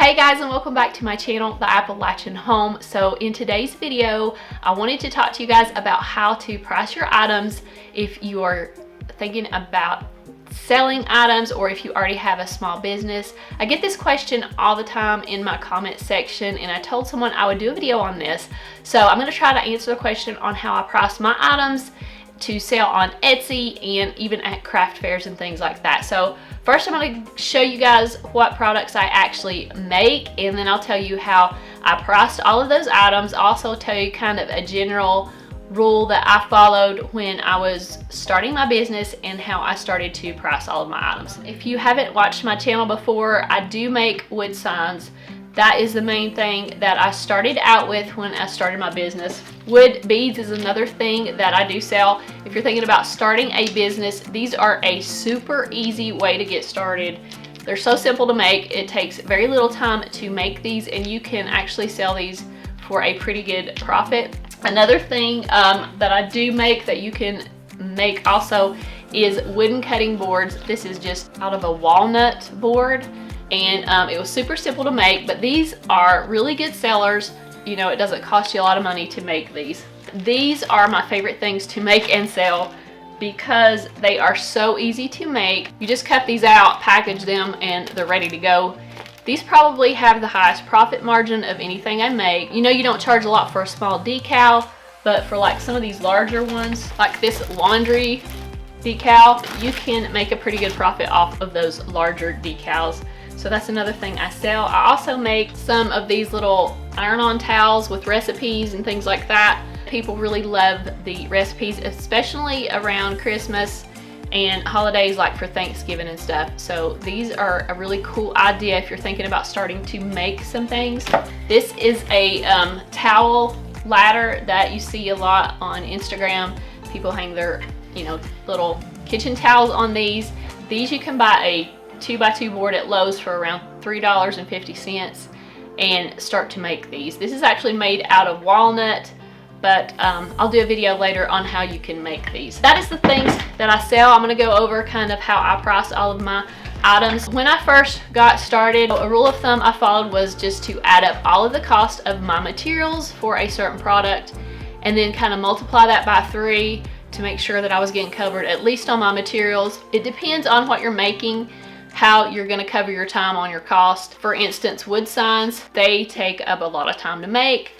Hey guys, and welcome back to my channel, The Appalachian Home. So in today's video, I wanted to talk to you guys about how to price your items if you are thinking about selling items or if you already have a small business. I get this question all the time in my comment section, and I told someone I would do a video on this. So I'm going to try to answer the question on how I price my items to sell on Etsy and even at craft fairs and things like that. So first I'm going to show you guys what products I actually make, and then I'll tell you how I priced all of those items. Also tell you kind of a general rule that I followed when I was starting my business and how I started to price all of my items. If you haven't watched my channel before, I do make wood signs. That is the main thing that I started out with when I started my business. Wood beads is another thing that I do sell. If you're thinking about starting a business, these are a super easy way to get started. They're so simple to make. It takes very little time to make these, and you can actually sell these for a pretty good profit. Another thing that I do make that you can make also is wooden cutting boards. This is just out of a walnut board, and it was super simple to make, but these are really good sellers. You know, it doesn't cost you a lot of money to make these. These are my favorite things to make and sell because they are so easy to make. You just cut these out, package them, and they're ready to go. These probably have the highest profit margin of anything I make. You know, you don't charge a lot for a small decal, but for like some of these larger ones, like this laundry decal, you can make a pretty good profit off of those larger decals. So that's another thing I sell. I also make some of these little iron-on towels with recipes and things like that. People really love the recipes, especially around Christmas and holidays like for Thanksgiving and stuff. So these are a really cool idea if you're thinking about starting to make some things. This is a towel ladder that you see a lot on Instagram. People hang their, you know, little kitchen towels on these. These you can buy a 2x2 board at Lowe's for around $3.50 and start to make these. This is actually made out of walnut, but I'll do a video later on how you can make these. That is the things that I sell. I'm going to go over kind of how I price all of my items. When I first got started, a rule of thumb I followed was just to add up all of the cost of my materials for a certain product and then kind of multiply that by 3 to make sure that I was getting covered at least on my materials. It depends on what you're making, how you're going to cover your time on your cost. For instance, wood signs, they take up a lot of time to make.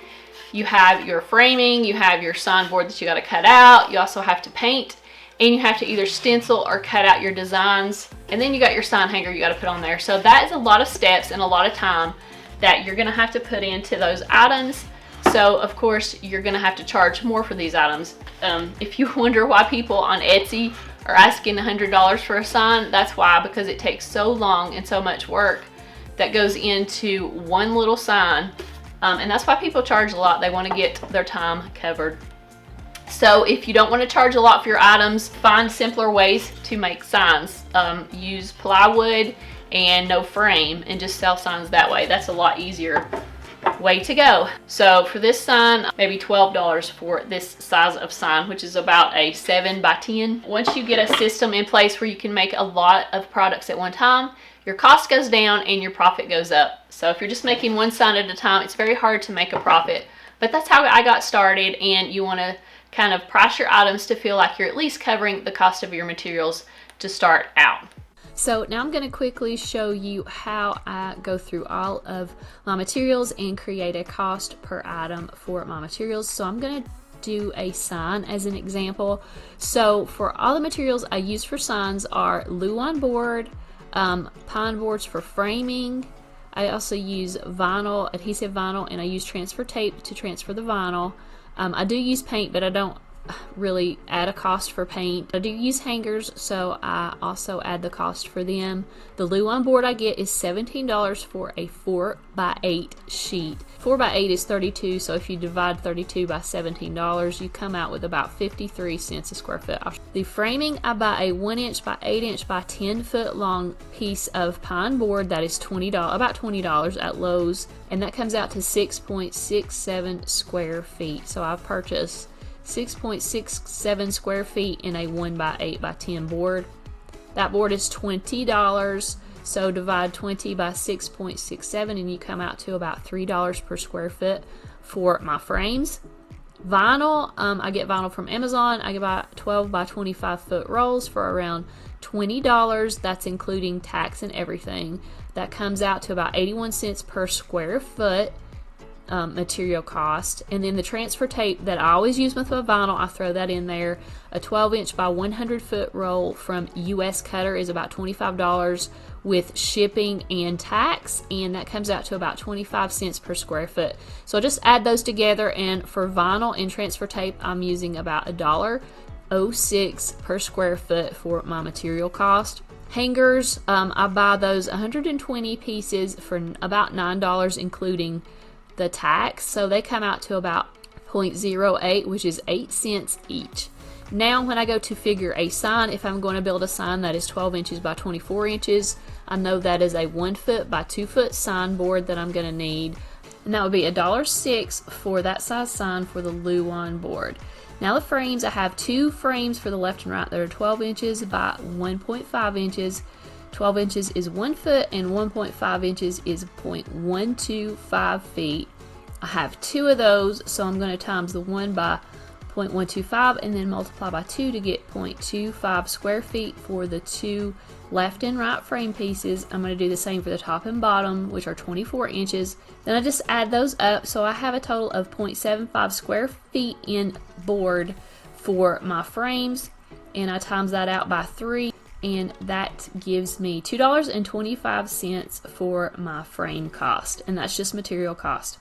You have your framing, you have your sign board that you got to cut out, you also have to paint, and you have to either stencil or cut out your designs, and then you got your sign hanger you got to put on there. So that is a lot of steps and a lot of time that you're going to have to put into those items. So of course you're going to have to charge more for these items. If you wonder why people on Etsy are asking $100 for a sign, that's why, because it takes so long and so much work that goes into one little sign. And that's why people charge a lot. They want to get their time covered. So if you don't want to charge a lot for your items, find simpler ways to make signs. Use plywood and no frame and just sell signs that way. That's a lot easier way to go. So for this sign, maybe $12 for this size of sign, which is about a 7x10. Once you get a system in place where you can make a lot of products at one time, your cost goes down and your profit goes up. So if you're just making one sign at a time, it's very hard to make a profit. But that's how I got started, and you want to kind of price your items to feel like you're at least covering the cost of your materials to start out. So now I'm going to quickly show you how I go through all of my materials and create a cost per item for my materials. So I'm going to do a sign as an example. So for all the materials I use for signs are Luan board, pine boards for framing. I also use vinyl, adhesive vinyl, and I use transfer tape to transfer the vinyl. I do use paint, but I don't really add a cost for paint. I do use hangers, so I also add the cost for them. The Luan board I get is $17 for a 4x8 sheet. 4x8 is 32, so if you divide 32 by $17, you come out with about 53 cents a square foot. The framing, I buy a 1 inch by 8 inch by 10 foot long piece of pine board that is about $20 at Lowe's, and that comes out to 6.67 square feet. So I've purchased 6.67 square feet in a 1x8 by 10 board. That board is $20. So divide 20 by 6.67 and you come out to about $3 per square foot for my frames. Vinyl, I get vinyl from Amazon. I get about 12 by 25 foot rolls for around $20. That's including tax and everything. That comes out to about 81 cents per square foot. Material cost. And then the transfer tape that I always use with my vinyl, I throw that in there. A 12-inch by 100-foot roll from US Cutter is about $25 with shipping and tax, and that comes out to about 25 cents per square foot. So I'll just add those together, and for vinyl and transfer tape, I'm using about $1.06 per square foot for my material cost. Hangers, I buy those 120 pieces for about $9, including the tax, so they come out to about 0.08, which is 8 cents each. Now when I go to figure a sign, if I'm going to build a sign that is 12 inches by 24 inches, I know that is a 1 foot by 2 foot sign board that I'm going to need, and that would be $1.06 for that size sign for the Luan board. Now the frames, I have 2 frames for the left and right that are 12 inches by 1.5 inches. 12 inches is 1 foot and 1.5 inches is 0.125 feet. I have 2 of those, so I'm going to times the 1 by 0.125 and then multiply by 2 to get 0.25 square feet for the 2 left and right frame pieces. I'm going to do the same for the top and bottom, which are 24 inches. Then I just add those up, so I have a total of 0.75 square feet in board for my frames, and I times that out by 3. And that gives me $2.25 for my frame cost, and that's just material cost.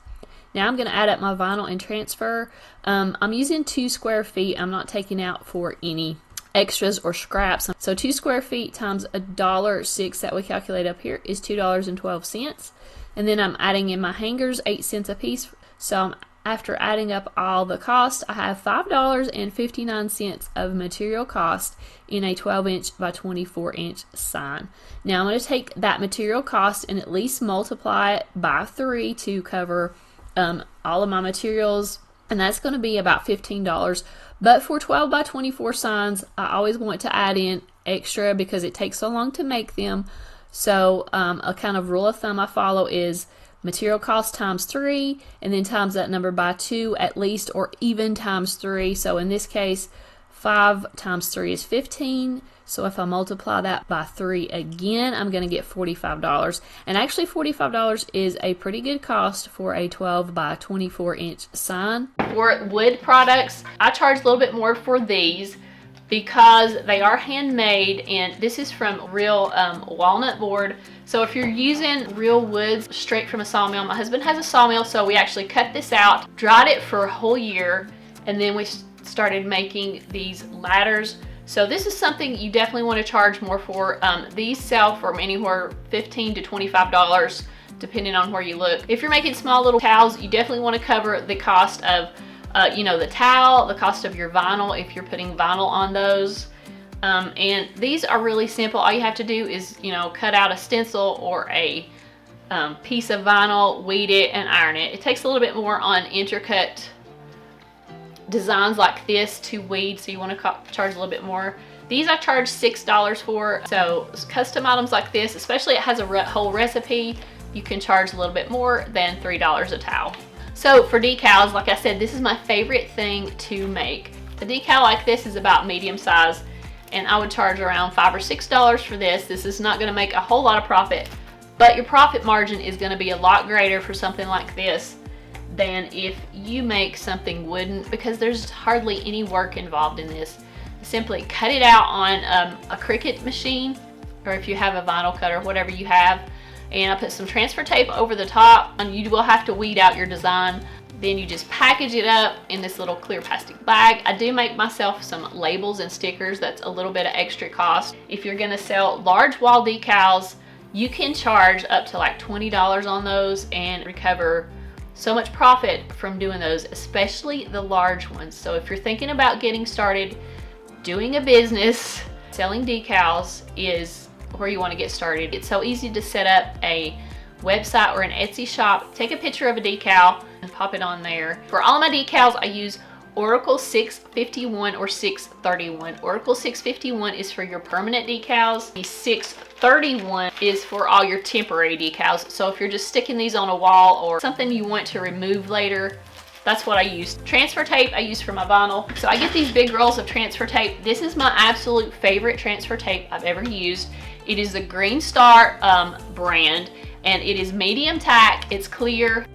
Now I'm going to add up my vinyl and transfer. I'm using 2 square feet. I'm not taking out for any extras or scraps. So 2 square feet times $1.06 that we calculate up here is $2.12. And then I'm adding in my hangers, 8 cents a piece. So after adding up all the cost, I have $5.59 of material cost in a 12-inch by 24-inch sign. Now I'm going to take that material cost and at least multiply it by 3 to cover all of my materials, and that's going to be about $15. But for 12 by 24 signs, I always want to add in extra because it takes so long to make them. So a kind of rule of thumb I follow is material cost times 3 and then times that number by 2 at least, or even times 3. So in this case, 5 times 3 is 15. So if I multiply that by 3 again, I'm going to get $45. And actually $45 is a pretty good cost for a 12 by 24 inch sign. For wood products, I charge a little bit more for these because they are handmade, and this is from real walnut board. So if you're using real woods straight from a sawmill, my husband has a sawmill, so we actually cut this out, dried it for a whole year, and then we started making these ladders. So this is something you definitely want to charge more for. These sell from anywhere $15 to $25 depending on where you look. If you're making small little towels, you definitely want to cover the cost of the towel, the cost of your vinyl if you're putting vinyl on those. And these are really simple. All you have to do is cut out a stencil or a piece of vinyl, weed it, and iron it. It takes a little bit more on intricate designs like this to weed, so you want to charge a little bit more. These I charge $6 for. So custom items like this, especially it has a whole recipe, you can charge a little bit more than $3 a towel. So for decals, like I said, this is my favorite thing to make. A decal like this is about medium size, and I would charge around $5 or $6 for this. This is not going to make a whole lot of profit, but your profit margin is going to be a lot greater for something like this than if you make something wooden, because there's hardly any work involved in this. Simply cut it out on a Cricut machine, or if you have a vinyl cutter, whatever you have, and I put some transfer tape over the top, and you will have to weed out your design. Then you just package it up in this little clear plastic bag. I do make myself some labels and stickers. That's a little bit of extra cost. If you're gonna sell large wall decals, you can charge up to like $20 on those and recover so much profit from doing those, especially the large ones. So if you're thinking about getting started doing a business, selling decals is where you want to get started. It's so easy to set up a website or an Etsy shop, take a picture of a decal and pop it on there. For all of my decals, I use Oracle 651 or 631. Oracle 651 is for your permanent decals. The 631 is for all your temporary decals. So if you're just sticking these on a wall or something you want to remove later, that's what I use. Transfer tape I use for my vinyl. So I get these big rolls of transfer tape. This is my absolute favorite transfer tape I've ever used. It is the Green Star brand, and it is medium tack. It's clear.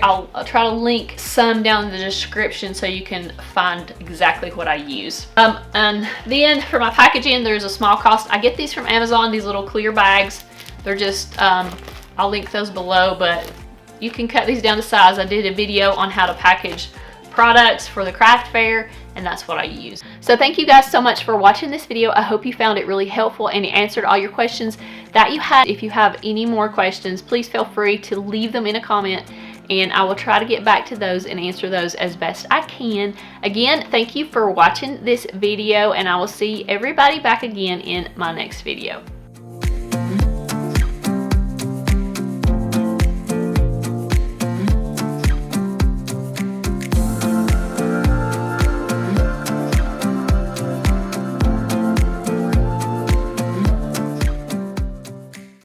I'll try to link some down in the description so you can find exactly what I use. And then for my packaging, there's a small cost. I get these from Amazon, these little clear bags. They're just, I'll link those below, but you can cut these down to size. I did a video on how to package products for the craft fair, and that's what I use. So thank you guys so much for watching this video. I hope you found it really helpful and it answered all your questions that you had. If you have any more questions, please feel free to leave them in a comment, and I will try to get back to those and answer those as best I can. Again, thank you for watching this video, and I will see everybody back again in my next video.